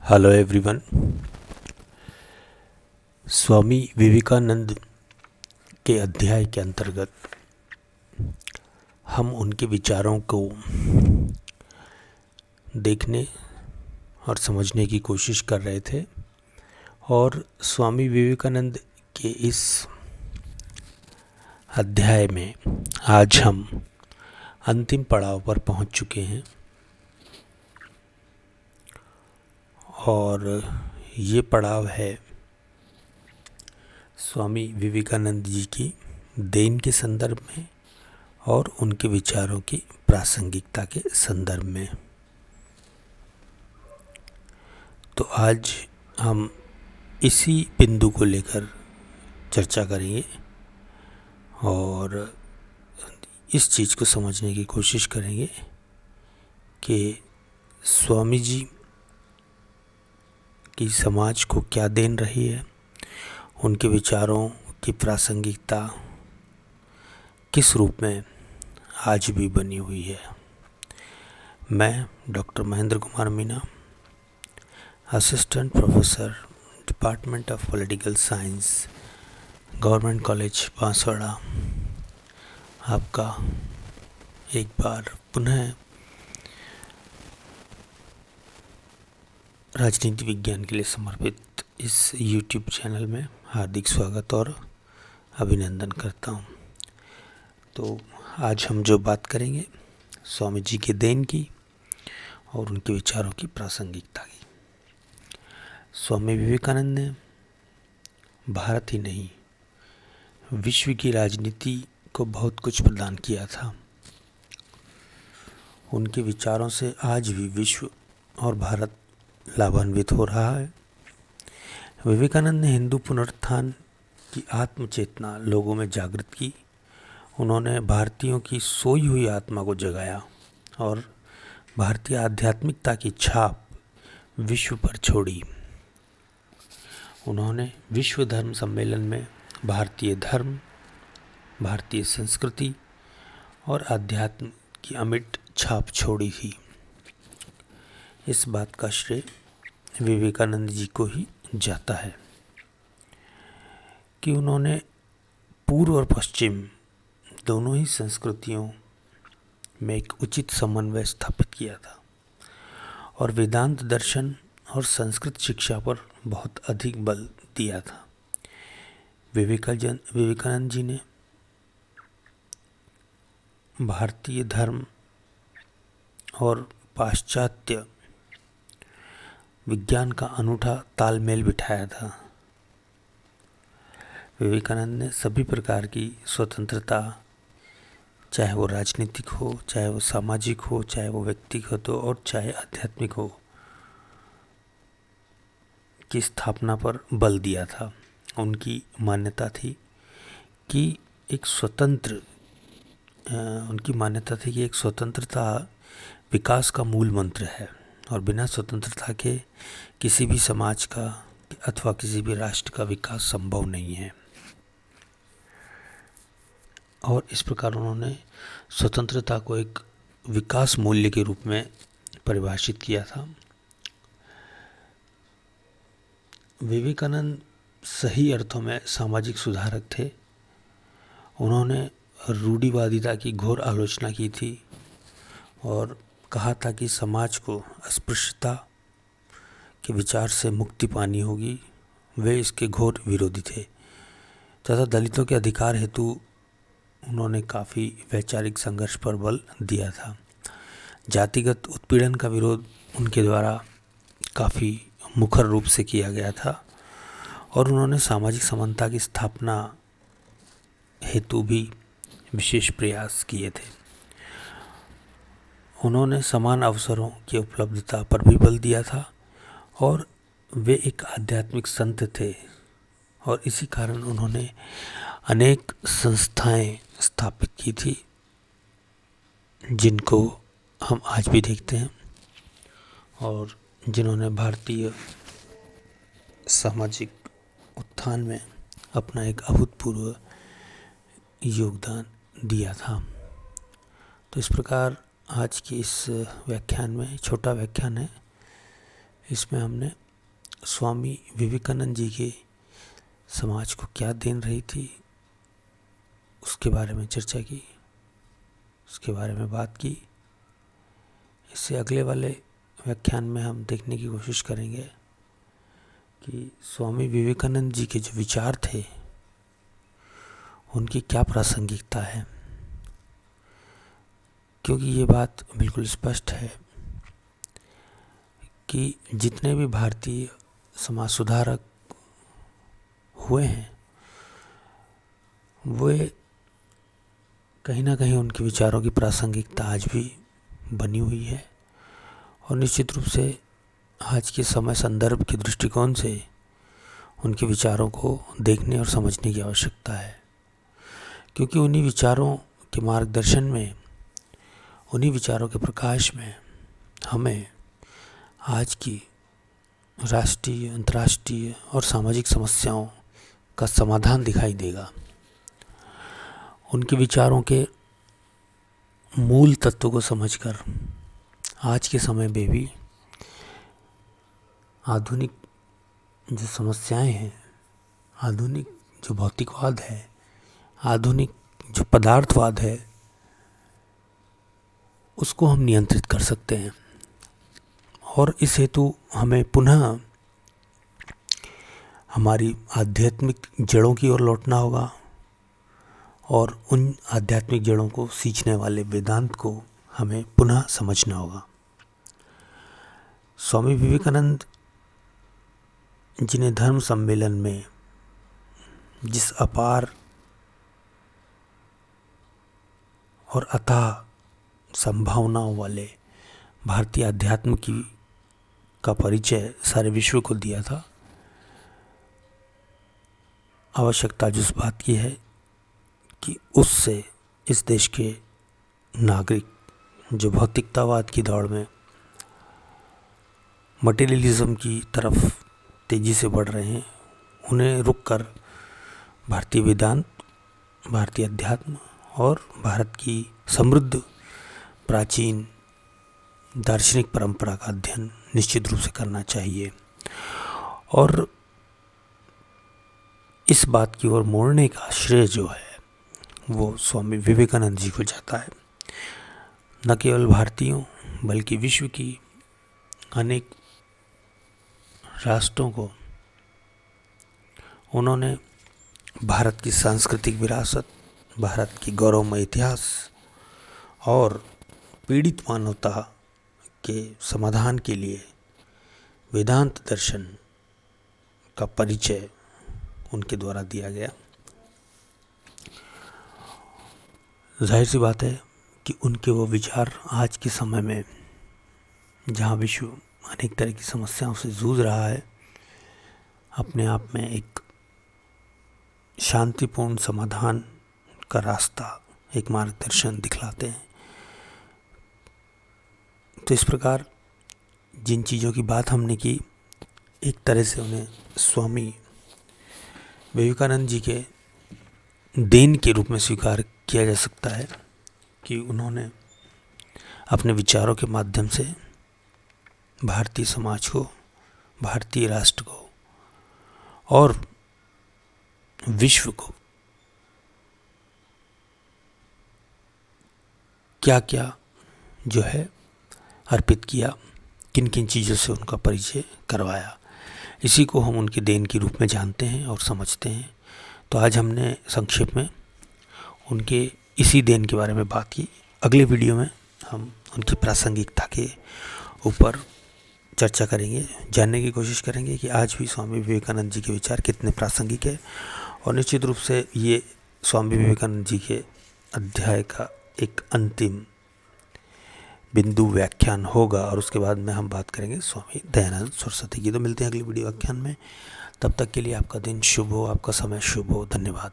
Hello everyone. Swami Vivekananda के अध्याय के अंतर्गत हम उनके विचारों को देखने और समझने की कोशिश कर रहे थे और स्वामी विवेकानंद के इस अध्याय में आज हम अंतिम पड़ाव पर पहुंच चुके हैं और ये पड़ाव है स्वामी विवेकानंद जी की देन के संदर्भ में और उनके विचारों की प्रासंगिकता के संदर्भ में। तो आज हम इसी बिंदु को लेकर चर्चा करेंगे और इस चीज़ को समझने की कोशिश करेंगे कि स्वामी जी की समाज को क्या देन रही है, उनके विचारों की प्रासंगिकता किस रूप में आज भी बनी हुई है। मैं doctor Mahendra Kumar Meena, assistant professor, department of political science, government college Banswara, आपका एक बार पुनः राजनीति विज्ञान के लिए समर्पित इस YouTube चैनल में हार्दिक स्वागत और अभिनंदन करता हूँ। तो आज हम जो बात करेंगे स्वामी जी के देन की और उनके विचारों की प्रासंगिकता की। स्वामी विवेकानंद ने भारत ही नहीं विश्व की राजनीति को बहुत कुछ प्रदान किया था। उनके विचारों से आज भी विश्व और भारत लाभान्वित हो रहा है। विवेकानंद ने हिंदू पुनरुत्थान की आत्मचेतना लोगों में जागृत की। उन्होंने भारतीयों की सोई हुई आत्मा को जगाया और भारतीय आध्यात्मिकता की छाप विश्व पर छोड़ी। उन्होंने विश्व धर्म सम्मेलन में भारतीय धर्म, भारतीय संस्कृति और अध्यात्म की अमिट छाप छोड़ी थी। इस बात का श्रेय विवेकानंद जी को ही जाता है कि उन्होंने पूर्व और पश्चिम दोनों ही संस्कृतियों में एक उचित समन्वय स्थापित किया था और वेदांत दर्शन और संस्कृत शिक्षा पर बहुत अधिक बल दिया था। विवेकानंद जी ने भारतीय धर्म और पाश्चात्य विज्ञान का अनूठा तालमेल बिठाया था। विवेकानंद ने सभी प्रकार की स्वतंत्रता, चाहे वो राजनीतिक हो, चाहे वो सामाजिक हो, चाहे वो व्यक्तिगत हो और चाहे आध्यात्मिक हो, की स्थापना पर बल दिया था। उनकी मान्यता थी कि एक स्वतंत्रता विकास का मूल मंत्र है और बिना स्वतंत्रता के किसी भी समाज का अथवा किसी भी राष्ट्र का विकास संभव नहीं है। और इस प्रकार उन्होंने स्वतंत्रता को एक विकास मूल्य के रूप में परिभाषित किया था। विवेकानंद सही अर्थों में सामाजिक सुधारक थे। उन्होंने रूढ़िवादिता की घोर आलोचना की थी और कहा था कि समाज को अस्पृश्यता के विचार से मुक्ति पानी होगी। वे इसके घोर विरोधी थे तथा दलितों के अधिकार हेतु उन्होंने काफ़ी वैचारिक संघर्ष पर बल दिया था। जातिगत उत्पीड़न का विरोध उनके द्वारा काफ़ी मुखर रूप से किया गया था और उन्होंने सामाजिक समानता की स्थापना हेतु भी विशेष प्रयास किए थे। उन्होंने समान अवसरों की उपलब्धता पर भी बल दिया था और वे एक आध्यात्मिक संत थे और इसी कारण उन्होंने अनेक संस्थाएं स्थापित की थी जिनको हम आज भी देखते हैं और जिन्होंने भारतीय सामाजिक उत्थान में अपना एक अभूतपूर्व योगदान दिया था। तो इस प्रकार आज की इस व्याख्यान में, छोटा व्याख्यान है, इसमें हमने स्वामी विवेकानंद जी के समाज को क्या देन रही थी उसके बारे में चर्चा की, उसके बारे में बात की। इससे अगले वाले व्याख्यान में हम देखने की कोशिश करेंगे कि स्वामी विवेकानंद जी के जो विचार थे उनकी क्या प्रासंगिकता है, क्योंकि ये बात बिल्कुल स्पष्ट है कि जितने भी भारतीय समाज सुधारक हुए हैं वे कहीं ना कहीं उनके विचारों की प्रासंगिकता आज भी बनी हुई है और निश्चित रूप से आज के समय संदर्भ के दृष्टिकोण से उनके विचारों को देखने और समझने की आवश्यकता है, क्योंकि उन्हीं विचारों के मार्गदर्शन में, उन्हीं विचारों के प्रकाश में हमें आज की राष्ट्रीय, अंतर्राष्ट्रीय और सामाजिक समस्याओं का समाधान दिखाई देगा। उनके विचारों के मूल तत्व को समझकर आज के समय में भी आधुनिक जो समस्याएं हैं, आधुनिक जो भौतिकवाद है, आधुनिक जो पदार्थवाद है, उसको हम नियंत्रित कर सकते हैं। और इस हेतु हमें पुनः हमारी आध्यात्मिक जड़ों की ओर लौटना होगा और उन आध्यात्मिक जड़ों को सींचने वाले वेदांत को हमें पुनः समझना होगा। स्वामी विवेकानंद जी ने धर्म सम्मेलन में जिस अपार और अथाह संभावनाओं वाले भारतीय अध्यात्म की का परिचय सारे विश्व को दिया था, आवश्यकता जिस बात की है कि उससे इस देश के नागरिक जो भौतिकतावाद की दौड़ में मटेरियलिज्म की तरफ तेज़ी से बढ़ रहे हैं, उन्हें रुककर भारतीय वेदांत, भारतीय अध्यात्म और भारत की समृद्ध प्राचीन दार्शनिक परंपरा का अध्ययन निश्चित रूप से करना चाहिए। और इस बात की ओर मोड़ने का श्रेय जो है वो स्वामी विवेकानंद जी को जाता है। न केवल भारतीयों बल्कि विश्व की अनेक राष्ट्रों को उन्होंने भारत की सांस्कृतिक विरासत, भारत की गौरवमय इतिहास और पीड़ित मानवता के समाधान के लिए वेदांत दर्शन का परिचय उनके द्वारा दिया गया। जाहिर सी बात है कि उनके वो विचार आज के समय में, जहाँ विश्व अनेक तरह की समस्याओं से जूझ रहा है, अपने आप में एक शांतिपूर्ण समाधान का रास्ता, एक मार्गदर्शन दिखलाते हैं। तो इस प्रकार जिन चीज़ों की बात हमने की, एक तरह से उन्हें स्वामी विवेकानंद जी के देन के रूप में स्वीकार किया जा सकता है कि उन्होंने अपने विचारों के माध्यम से भारतीय समाज को, भारतीय राष्ट्र को और विश्व को क्या क्या जो है अर्पित किया, किन किन चीज़ों से उनका परिचय करवाया। इसी को हम उनके देन के रूप में जानते हैं और समझते हैं। तो आज हमने संक्षेप में उनके इसी देन के बारे में बात की। अगले वीडियो में हम उनकी प्रासंगिकता के ऊपर चर्चा करेंगे, जानने की कोशिश करेंगे कि आज भी स्वामी विवेकानंद जी के विचार कितने प्रासंगिक है। और निश्चित रूप से ये स्वामी विवेकानंद जी के अध्याय का एक अंतिम बिंदु व्याख्यान होगा और उसके बाद में हम बात करेंगे स्वामी दयानंद सरस्वती की। तो मिलते हैं अगली वीडियो व्याख्यान में। तब तक के लिए आपका दिन शुभ हो, आपका समय शुभ हो। धन्यवाद।